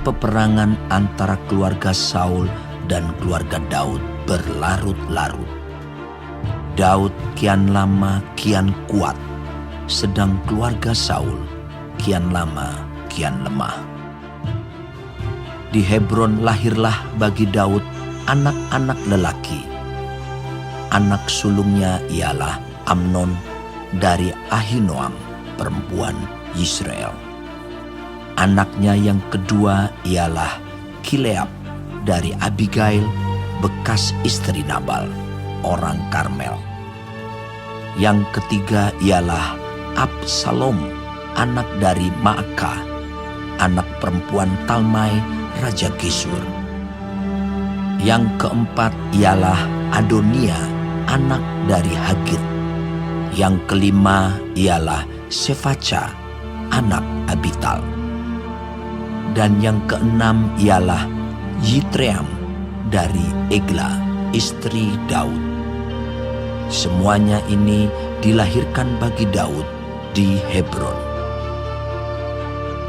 peperangan antara keluarga Saul dan keluarga Daud berlarut-larut. Daud kian lama kian kuat, sedang keluarga Saul kian lama kian lemah. Di Hebron lahirlah bagi Daud anak-anak lelaki. Anak sulungnya ialah Amnon dari Ahinoam, perempuan Yisrael. Anaknya yang kedua ialah Kileab dari Abigail, bekas istri Nabal, orang Karmel. Yang ketiga ialah Absalom, anak dari Maakah, anak perempuan Talmai, Raja Gesur. Yang keempat ialah Adonia, anak dari Hagit. Yang kelima ialah Sefaca, anak Abital. Dan yang keenam ialah Yitream dari Egla, istri Daud. Semuanya ini dilahirkan bagi Daud di Hebron.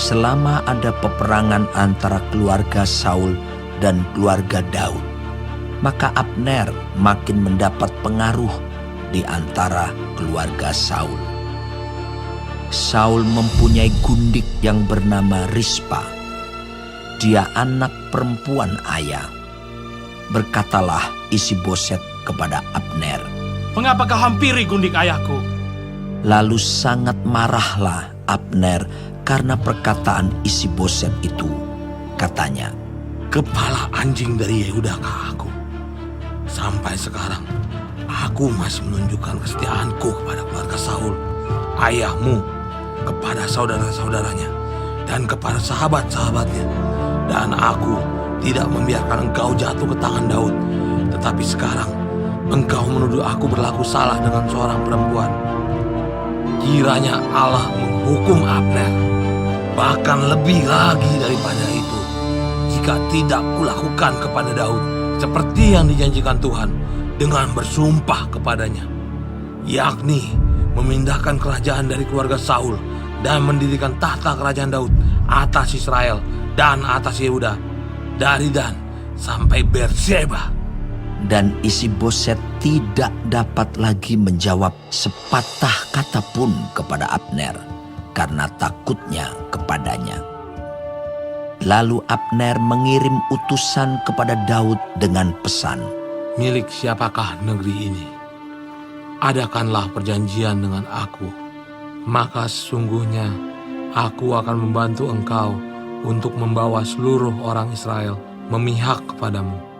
Selama ada peperangan antara keluarga Saul dan keluarga Daud, maka Abner makin mendapat pengaruh di antara keluarga Saul. Saul mempunyai gundik yang bernama Rispa. Dia anak perempuan ayah. Berkatalah Isiboset kepada Abner, "Mengapa kau hampiri gundik ayahku?" Lalu sangat marahlah Abner karena perkataan Isiboset itu. Katanya, "Kepala anjing dari Yehudakah aku? Sampai sekarang aku masih menunjukkan kesetiaanku kepada keluarga Saul, ayahmu, kepada saudara-saudaranya, dan kepada sahabat-sahabatnya. Dan aku tidak membiarkan engkau jatuh ke tangan Daud. Tetapi sekarang engkau menuduh aku berlaku salah dengan seorang perempuan. Kiranya Allah menghukum Abner, bahkan lebih lagi daripada itu, jika tidak kulakukan kepada Daud seperti yang dijanjikan Tuhan dengan bersumpah kepadanya, yakni memindahkan kerajaan dari keluarga Saul dan mendirikan tahta kerajaan Daud atas Israel dan atas Yehuda, dari Dan sampai Berseba." dan Isiboset tidak dapat lagi menjawab sepatah kata pun kepada Abner karena takutnya kepadanya. Lalu Abner mengirim utusan kepada Daud dengan pesan, "Milik siapakah negeri ini? Adakanlah perjanjian dengan aku, maka sesungguhnya aku akan membantu engkau untuk membawa seluruh orang Israel memihak kepadamu."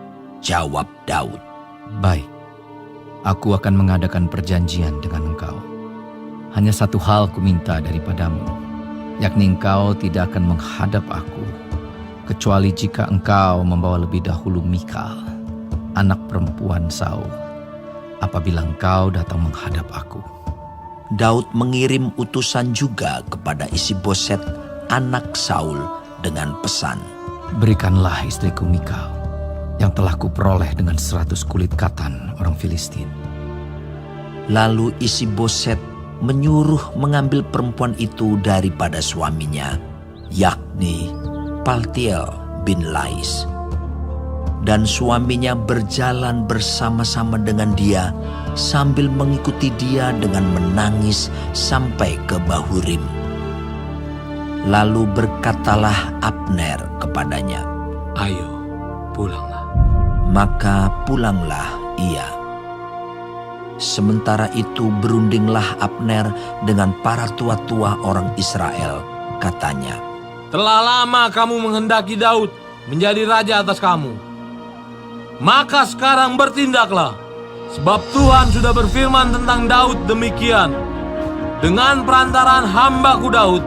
Jawab Daud, "Baik, aku akan mengadakan perjanjian dengan engkau. Hanya satu hal kuminta daripadamu, yakni engkau tidak akan menghadap aku, kecuali jika engkau membawa lebih dahulu Mikal, anak perempuan Saul, apabila engkau datang menghadap aku." Daud mengirim utusan juga kepada Isiboset, anak Saul, dengan pesan, "Berikanlah istriku Mikal, yang telah kuperoleh dengan 100 kulit katan orang Filistin." Lalu Isiboset menyuruh mengambil perempuan itu daripada suaminya, yakni Paltiel bin Lais. Dan suaminya berjalan bersama-sama dengan dia sambil mengikuti dia dengan menangis sampai ke Bahurim. Lalu berkatalah Abner kepadanya, "Ayo, pulanglah." Maka pulanglah ia. Sementara itu berundinglah Abner dengan para tua-tua orang Israel. Katanya, "Telah lama kamu menghendaki Daud menjadi raja atas kamu. Maka sekarang bertindaklah, sebab Tuhan sudah berfirman tentang Daud demikian. Dengan perantaraan hambaku Daud,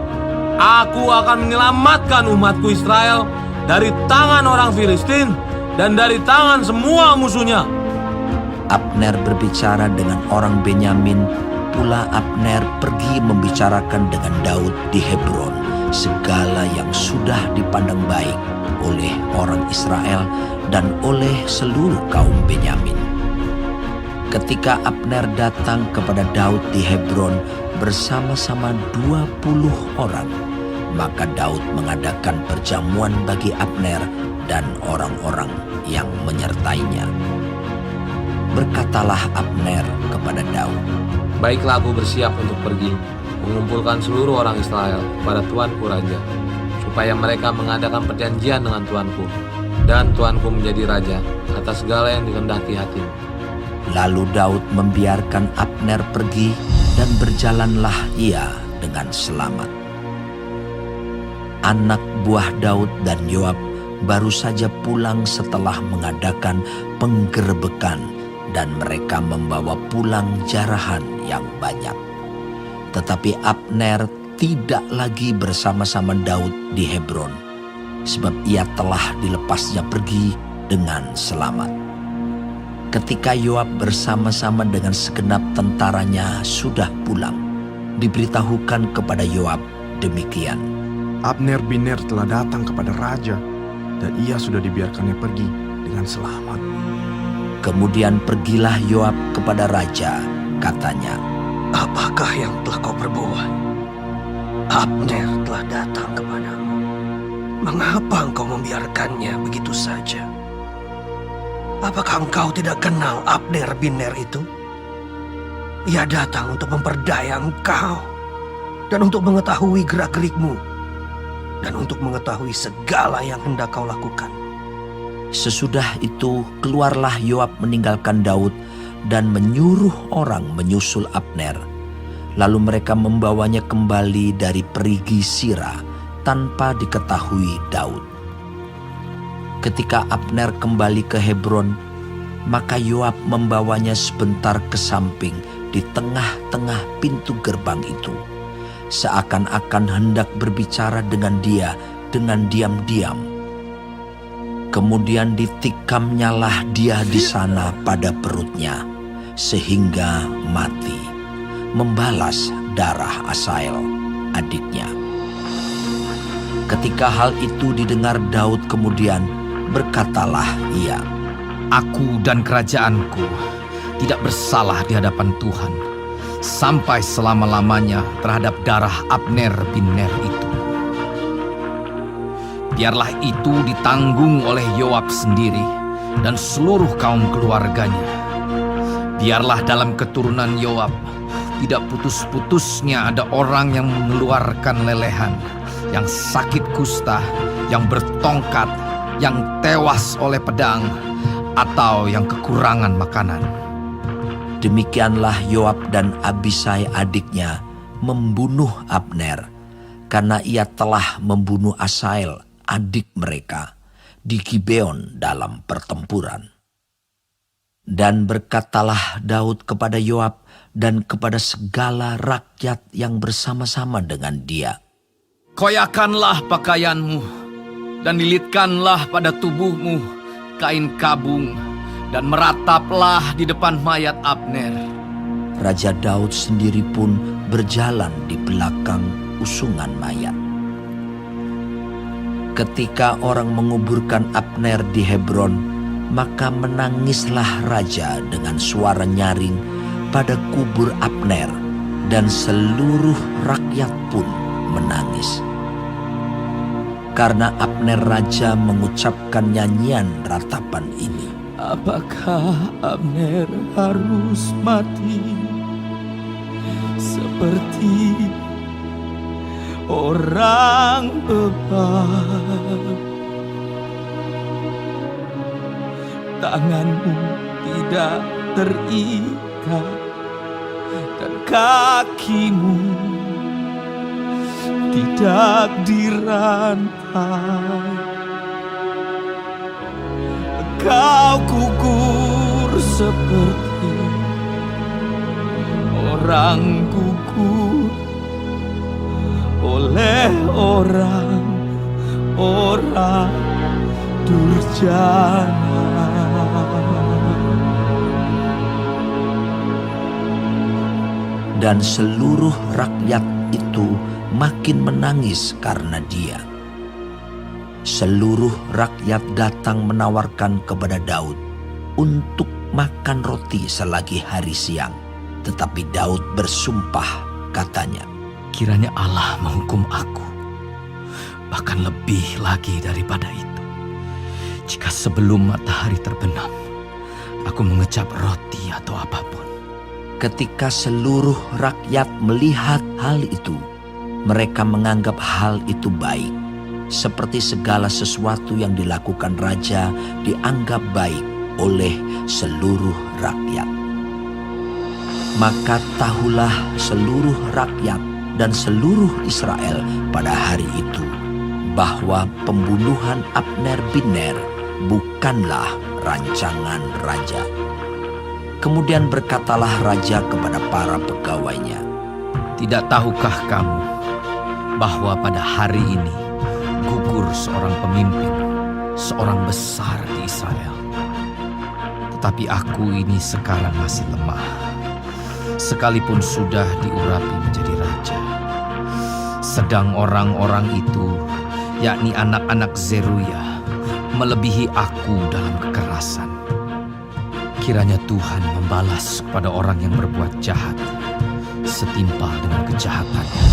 aku akan menyelamatkan umatku Israel dari tangan orang Filistin dan dari tangan semua musuhnya." Abner berbicara dengan orang Benyamin, pula Abner pergi membicarakan dengan Daud di Hebron segala yang sudah dipandang baik oleh orang Israel dan oleh seluruh kaum Benyamin. Ketika Abner datang kepada Daud di Hebron bersama-sama 20 orang, Maka Daud mengadakan perjamuan bagi Abner dan orang-orang yang menyertainya. Berkatalah Abner kepada Daud, Baiklah, aku bersiap untuk pergi, mengumpulkan seluruh orang Israel pada tuanku raja, supaya mereka mengadakan perjanjian dengan tuanku, dan tuanku menjadi raja atas segala yang dikehendaki hatimu. Lalu Daud membiarkan Abner pergi, dan berjalanlah ia dengan selamat. Anak buah Daud dan Yoab baru saja pulang setelah mengadakan penggerebekan, dan mereka membawa pulang jarahan yang banyak. Tetapi Abner tidak lagi bersama-sama Daud di Hebron, sebab ia telah dilepasnya pergi dengan selamat. Ketika Yoab bersama-sama dengan segenap tentaranya sudah pulang, diberitahukan kepada Yoab demikian, Abner bin Ner telah datang kepada raja, dan ia sudah dibiarkannya pergi dengan selamat. Kemudian pergilah Yoab kepada raja, katanya, Apakah yang telah kau perbuat? Abner telah datang kepadamu. Mengapa engkau membiarkannya begitu saja? Apakah engkau tidak kenal Abner bin Ner itu? Ia datang untuk memperdaya engkau, dan untuk mengetahui gerak-gerikmu, dan untuk mengetahui segala yang hendak kau lakukan. Sesudah itu keluarlah Yoab meninggalkan Daud dan menyuruh orang menyusul Abner. Lalu mereka membawanya kembali dari perigi Sira tanpa diketahui Daud. Ketika Abner kembali ke Hebron, maka Yoab membawanya sebentar ke samping di tengah-tengah pintu gerbang itu, seakan-akan hendak berbicara dengan dia dengan diam-diam. Kemudian ditikamnyalah dia di sana pada perutnya, sehingga mati, membalas darah Asael, adiknya. Ketika hal itu didengar Daud kemudian, berkatalah ia, Aku dan kerajaanku tidak bersalah di hadapan Tuhan, sampai selama-lamanya terhadap darah Abner bin Ner itu. Biarlah itu ditanggung oleh Yoab sendiri dan seluruh kaum keluarganya. Biarlah dalam keturunan Yoab tidak putus-putusnya ada orang yang mengeluarkan lelehan, yang sakit kusta, yang bertongkat, yang tewas oleh pedang, atau yang kekurangan makanan. Demikianlah Yoab dan Abisai adiknya membunuh Abner, karena ia telah membunuh Asael, adik mereka, di Gibeon dalam pertempuran. Dan berkatalah Daud kepada Yoab dan kepada segala rakyat yang bersama-sama dengan dia, Koyakanlah pakaianmu, dan lilitkanlah pada tubuhmu kain kabung, dan merataplah di depan mayat Abner. Raja Daud sendiri pun berjalan di belakang usungan mayat. Ketika orang menguburkan Abner di Hebron, maka menangislah raja dengan suara nyaring pada kubur Abner, dan seluruh rakyat pun menangis. Karena Abner raja mengucapkan nyanyian ratapan ini, Apakah Abner harus mati seperti orang bebal? Tanganmu tidak terikat dan kakimu tidak dirantai. Kau gugur seperti orang gugur oleh orang durjana. dan seluruh rakyat itu makin menangis karena dia. Seluruh rakyat datang menawarkan kepada Daud untuk makan roti selagi hari siang. Tetapi Daud bersumpah, katanya, Kiranya Allah menghukum aku Bahkan lebih lagi daripada itu. Jika sebelum matahari terbenam, aku mengecap roti atau apapun. Ketika seluruh rakyat melihat hal itu, mereka menganggap hal itu baik. Seperti segala sesuatu yang dilakukan raja dianggap baik oleh seluruh rakyat. Maka tahulah seluruh rakyat dan seluruh Israel pada hari itu bahwa pembunuhan Abner bin Ner bukanlah rancangan raja. Kemudian berkatalah raja kepada para pegawainya, Tidak tahukah kamu bahwa pada hari ini gugur seorang pemimpin, seorang besar di Israel? Tetapi aku ini sekarang masih lemah, sekalipun sudah diurapi menjadi raja. Sedang orang-orang itu, yakni anak-anak Zeruya, melebihi aku dalam kekerasan. Kiranya Tuhan membalas kepada orang yang berbuat jahat setimpal dengan kejahatannya.